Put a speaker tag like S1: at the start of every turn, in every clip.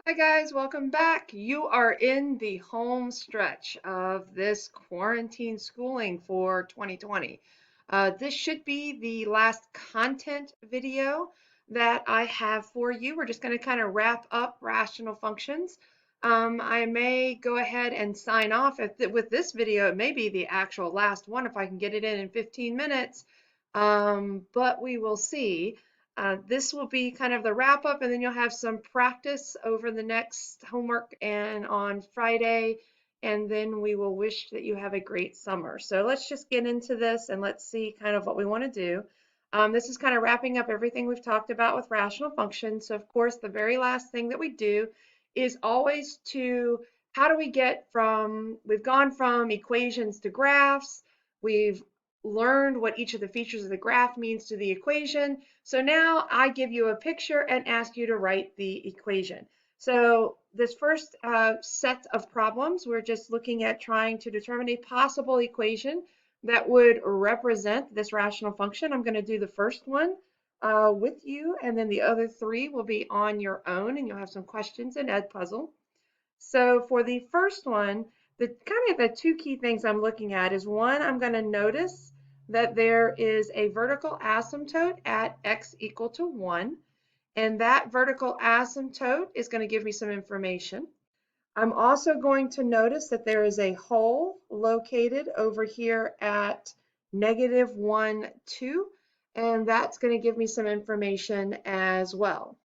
S1: Hi guys, welcome back. You are in the home stretch of this quarantine schooling for 2020. This should be the last content video that I have for you. We're just going to kind of wrap up rational functions. I may go ahead and sign off with this video. It may be the actual last one if I can get it in 15 minutes, but we will see. This will be kind of the wrap up, and then you'll have some practice over the next homework and on Friday, and then we will wish that you have a great summer. So let's just get into this and let's see kind of what we want to do. This is kind of wrapping up everything we've talked about with rational functions. So of course, the very last thing that we do is always to how do we get from, we've gone from equations to graphs, we've learned what each of the features of the graph means to the equation. So now I give you a picture and ask you to write the equation. So this first set of problems, we're just looking at trying to determine a possible equation that would represent this rational function. I'm going to do the first one with you, and then the other three will be on your own, and you'll have some questions in Edpuzzle. So for the first one, the kind of the two key things I'm looking at is one, I'm going to notice that there is a vertical asymptote at x equal to 1, and that vertical asymptote is going to give me some information. I'm also going to notice that there is a hole located over here at -1, 2, and that's going to give me some information as well.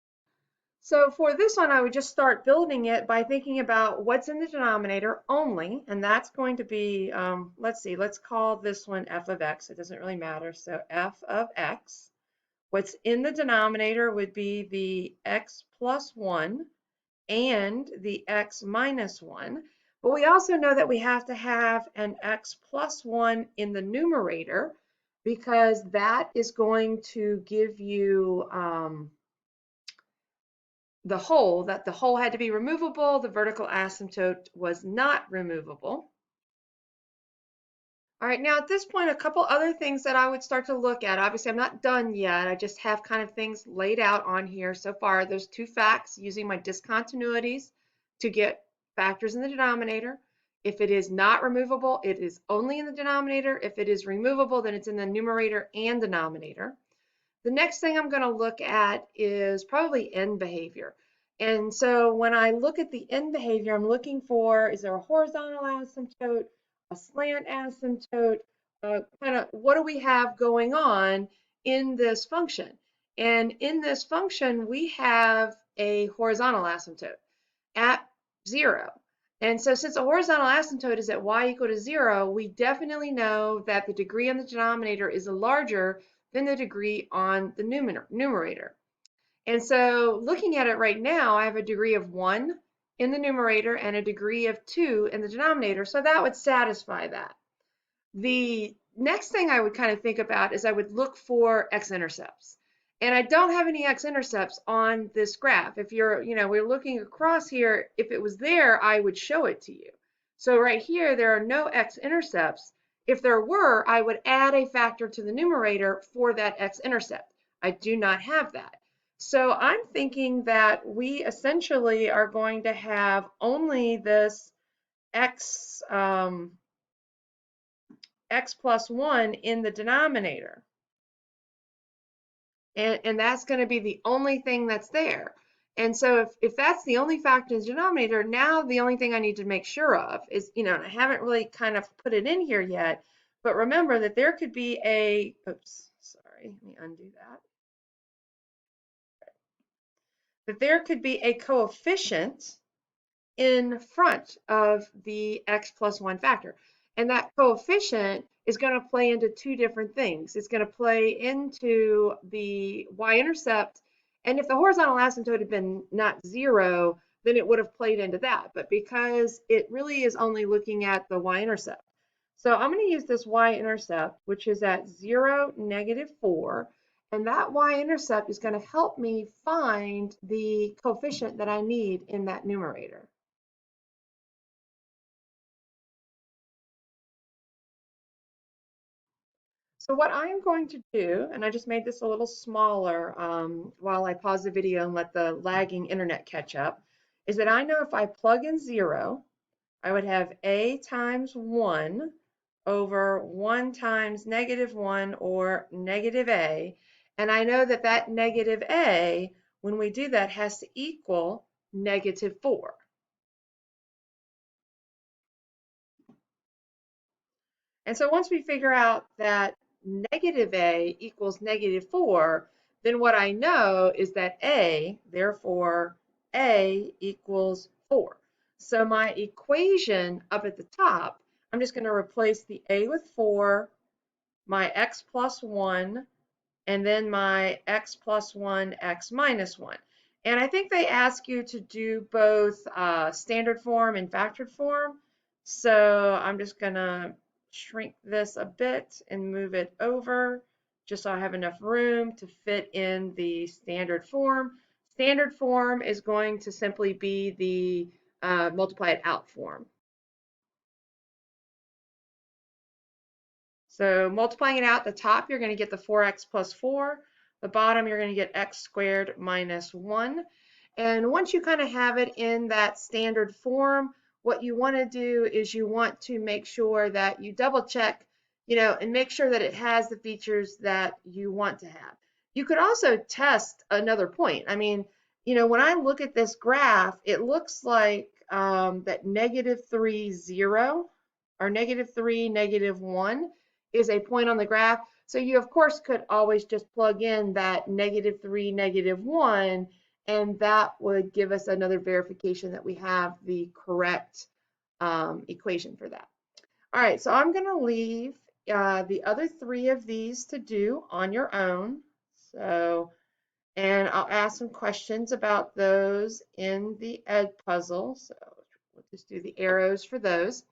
S1: So for this one, I would just start building it by thinking about what's in the denominator only, and that's going to be, let's see, let's call this one f of x. It doesn't really matter. So f of x. What's in the denominator would be the x plus 1 and the x minus 1. But we also know that we have to have an x plus 1 in the numerator because that is going to give you that the hole had to be removable, the vertical asymptote was not removable. All right, now at this point, a couple other things that I would start to look at. Obviously, I'm not done yet. I just have kind of things laid out on here so far. There's two facts using my discontinuities to get factors in the denominator. If it is not removable, it is only in the denominator. If it is removable, then it's in the numerator and denominator. The next thing I'm going to look at is probably end behavior. And so when I look at the end behavior, I'm looking for, is there a horizontal asymptote, a slant asymptote, kind of what do we have going on in this function? And in this function, we have a horizontal asymptote at 0. And so since a horizontal asymptote is at y equal to 0, we definitely know that the degree on the denominator is larger than the degree on the numerator. And so looking at it right now, I have a degree of 1 in the numerator and a degree of 2 in the denominator. So that would satisfy that. The next thing I would kind of think about is I would look for x-intercepts. And I don't have any x-intercepts on this graph. If we're looking across here, if it was there, I would show it to you. So right here, there are no x-intercepts. If there were, I would add a factor to the numerator for that x-intercept. I do not have that. So I'm thinking that we essentially are going to have only this x, x plus 1 in the denominator. And that's going to be the only thing that's there. And so if that's the only factor in the denominator, now the only thing I need to make sure of is, I haven't really kind of put it in here yet, but remember that there could be oops, sorry, let me undo that. That there could be a coefficient in front of the x plus 1 factor. And that coefficient is going to play into two different things. It's going to play into the y-intercept, and if the horizontal asymptote had been not 0, then it would have played into that. But because it really is only looking at the y-intercept. So I'm going to use this y-intercept, which is at 0, -4, and that y-intercept is going to help me find the coefficient that I need in that numerator. So what I'm going to do, and I just made this a little smaller while I pause the video and let the lagging internet catch up, is that I know if I plug in 0, I would have a times 1 over 1 times -1 or negative a. And I know that that negative a, when we do that, has to equal -4. And so once we figure out that negative a equals -4, then what I know is that a, therefore, a equals 4. So my equation up at the top, I'm just going to replace the a with 4, my x plus 1, and then my x plus 1, x minus 1. And I think they ask you to do both standard form and factored form. So I'm just going to shrink this a bit and move it over just so I have enough room to fit in the standard form. Standard form is going to simply be the multiply it out form. So multiplying it out, the top, you're going to get the 4x plus 4. The bottom, you're going to get x squared minus 1. And once you kind of have it in that standard form, what you want to do is you want to make sure that you double check, and make sure that it has the features that you want to have. You could also test another point. I mean, when I look at this graph, it looks like that -3, 0 or -3, -1 is a point on the graph. So you, of course, could always just plug in that -3, -1, and that would give us another verification that we have the correct equation for that. All right, so I'm going to leave the other 3 of these to do on your own. And I'll ask some questions about those in the Edpuzzle. So we'll just do the arrows for those.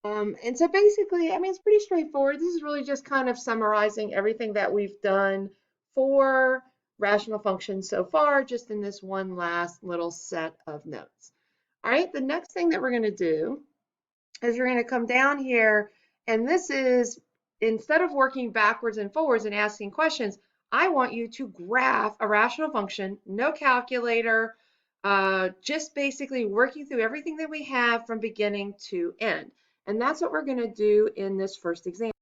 S1: And so basically, I mean, it's pretty straightforward. This is really just kind of summarizing everything that we've done for rational functions so far, just in this one last little set of notes. All right, the next thing that we're going to do is we're going to come down here, and this is, instead of working backwards and forwards and asking questions, I want you to graph a rational function, no calculator, just basically working through everything that we have from beginning to end. And that's what we're going to do in this first example.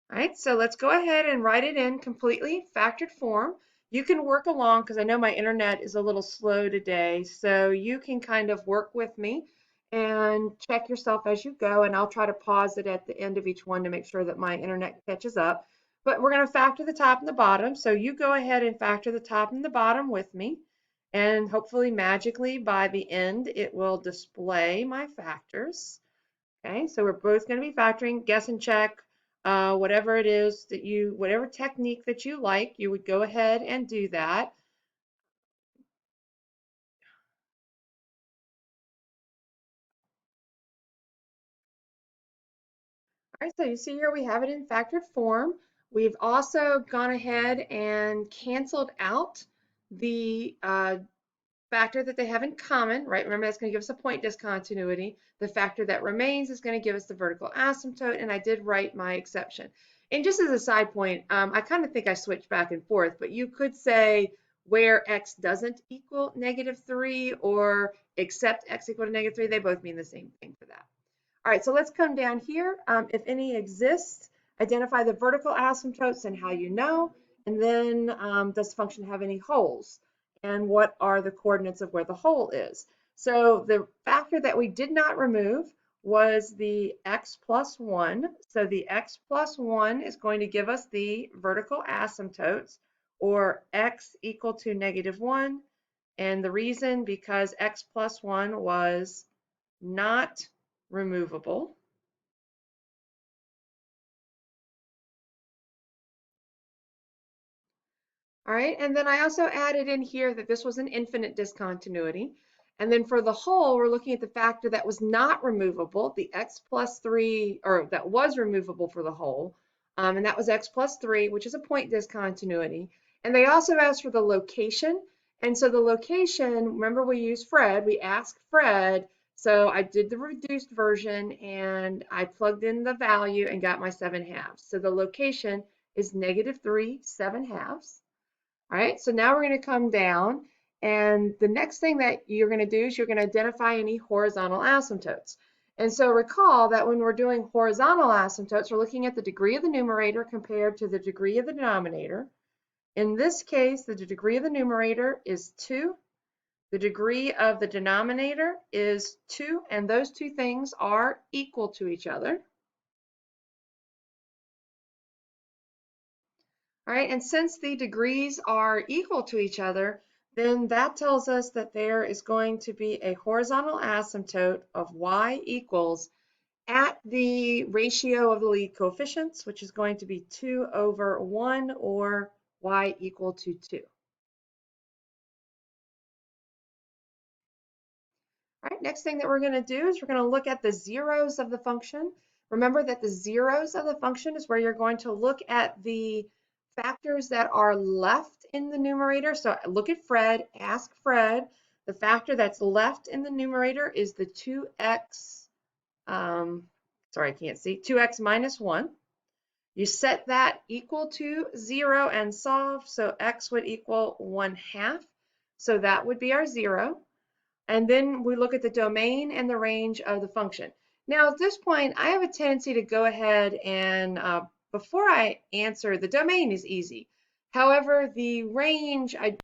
S1: All right, so let's go ahead and write it in completely factored form. You can work along because I know my internet is a little slow today, so you can kind of work with me and check yourself as you go, and I'll try to pause it at the end of each one to make sure that my internet catches up. But we're going to factor the top and the bottom, so you go ahead and factor the top and the bottom with me, and hopefully magically by the end it will display my factors. Okay, so we're both going to be factoring, guess and check, whatever it is that whatever technique that you like, you would go ahead and do that. All right, so you see here we have it in factored form. We've also gone ahead and canceled out the factor that they have in common, right? Remember, that's going to give us a point discontinuity. The factor that remains is going to give us the vertical asymptote, and I did write my exception. And just as a side point, I kind of think I switched back and forth, but you could say where x doesn't equal -3 or except x equal to -3, they both mean the same thing for that. All right, so let's come down here. If any exists, identify the vertical asymptotes and how you know, and then does the function have any holes? And what are the coordinates of where the hole is? So the factor that we did not remove was the x plus 1. So the x plus 1 is going to give us the vertical asymptotes, or x equal to -1. And the reason, because x plus 1 was not removable. All right, and then I also added in here that this was an infinite discontinuity. And then for the whole, we're looking at the factor that was not removable, the x plus 3, or that was removable for the whole, and that was x plus 3, which is a point discontinuity. And they also asked for the location. And so the location, remember we used Fred, we asked Fred, so I did the reduced version and I plugged in the value and got my 7/2. So the location is -3 7/2. All right, so now we're going to come down And the next thing that you're going to do is you're going to identify any horizontal asymptotes. And so recall that when we're doing horizontal asymptotes, we're looking at the degree of the numerator compared to the degree of the denominator. In this case, the degree of the numerator is 2. The degree of the denominator is 2, and those two things are equal to each other. All right, and since the degrees are equal to each other, then that tells us that there is going to be a horizontal asymptote of y equals at the ratio of the lead coefficients, which is going to be 2/1 or y equal to 2. All right, next thing that we're going to do is we're going to look at the zeros of the function. Remember that the zeros of the function is where you're going to look at the factors that are left in the numerator. So look at Fred, ask Fred. The factor that's left in the numerator is the 2x, sorry, I can't see, 2x minus 1. You set that equal to 0 and solve, so x would equal 1/2. So that would be our 0. And then we look at the domain and the range of the function. Now at this point, I have a tendency to go ahead and before I answer, the domain is easy. However, the range, and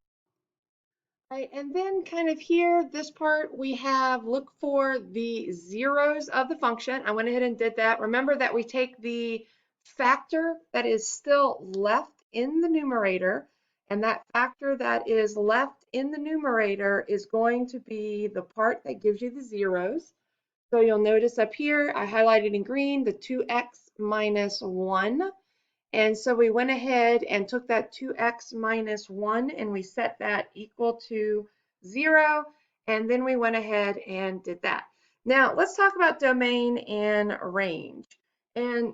S1: then kind of here, this part, we have look for the zeros of the function. I went ahead and did that. Remember that we take the factor that is still left in the numerator, and that factor that is left in the numerator is going to be the part that gives you the zeros. So you'll notice up here, I highlighted in green the 2x minus 1. And so we went ahead and took that 2x minus 1 and we set that equal to 0. And then we went ahead and did that. Now let's talk about domain and range. And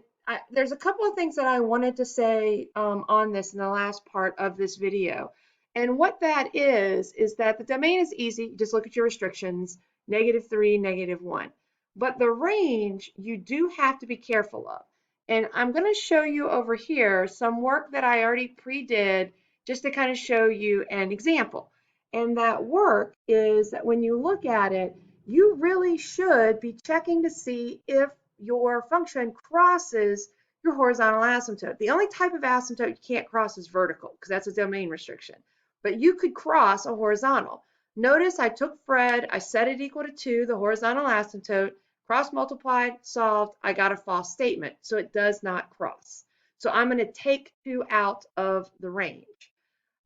S1: there's a couple of things that I wanted to say on this in the last part of this video. And what that is that the domain is easy. You just look at your restrictions, -3, -1. But the range, you do have to be careful of. And I'm going to show you over here some work that I already pre-did just to kind of show you an example. And that work is that when you look at it, you really should be checking to see if your function crosses your horizontal asymptote. The only type of asymptote you can't cross is vertical because that's a domain restriction. But you could cross a horizontal. Notice I took Fred, I set it equal to 2, the horizontal asymptote, cross multiplied, solved, I got a false statement. So it does not cross. So I'm going to take 2 out of the range.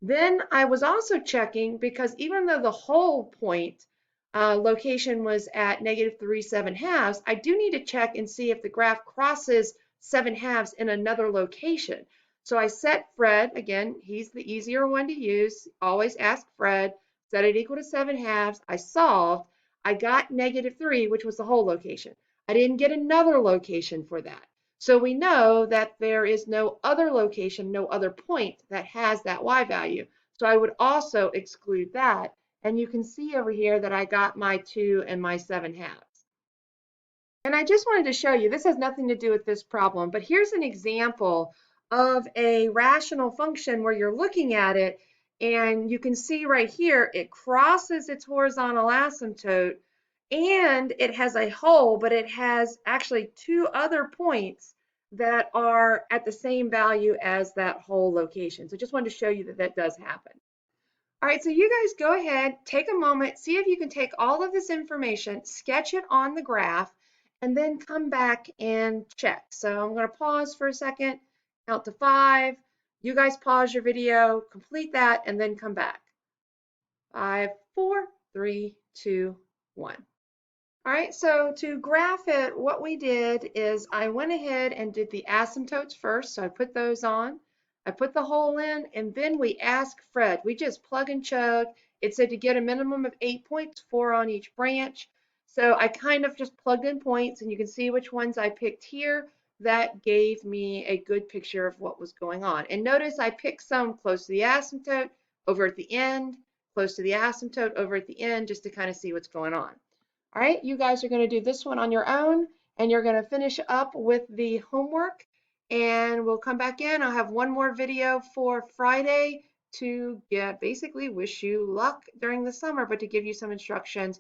S1: Then I was also checking because even though the whole point location was at -3 7/2, I do need to check and see if the graph crosses 7/2 in another location. So I set Fred, again, he's the easier one to use. Always ask Fred, set it equal to 7/2. I solved. I got -3, which was the whole location. I didn't get another location for that. So we know that there is no other location, no other point that has that y value. So I would also exclude that. And you can see over here that I got my 2 and my 7/2. And I just wanted to show you, this has nothing to do with this problem, but here's an example of a rational function where you're looking at it and you can see right here, it crosses its horizontal asymptote and it has a hole, but it has actually 2 other points that are at the same value as that whole location. So just wanted to show you that that does happen. All right, so you guys go ahead, take a moment, see if you can take all of this information, sketch it on the graph, and then come back and check. So I'm going to pause for a second, count to 5. You guys pause your video, complete that, and then come back. 5, 4, 3, 2, 1. All right, so to graph it, what we did is I went ahead and did the asymptotes first. So I put those on. I put the hole in, and then we asked Fred. We just plug and chug. It said to get a minimum of 8 points, 4 on each branch. So I kind of just plugged in points, and you can see which ones I picked here. That gave me a good picture of what was going on. And notice I picked some close to the asymptote, over at the end, close to the asymptote, over at the end, just to kind of see what's going on. All right, you guys are going to do this one on your own, and you're going to finish up with the homework, and we'll come back in. I'll have one more video for Friday to get basically wish you luck during the summer, but to give you some instructions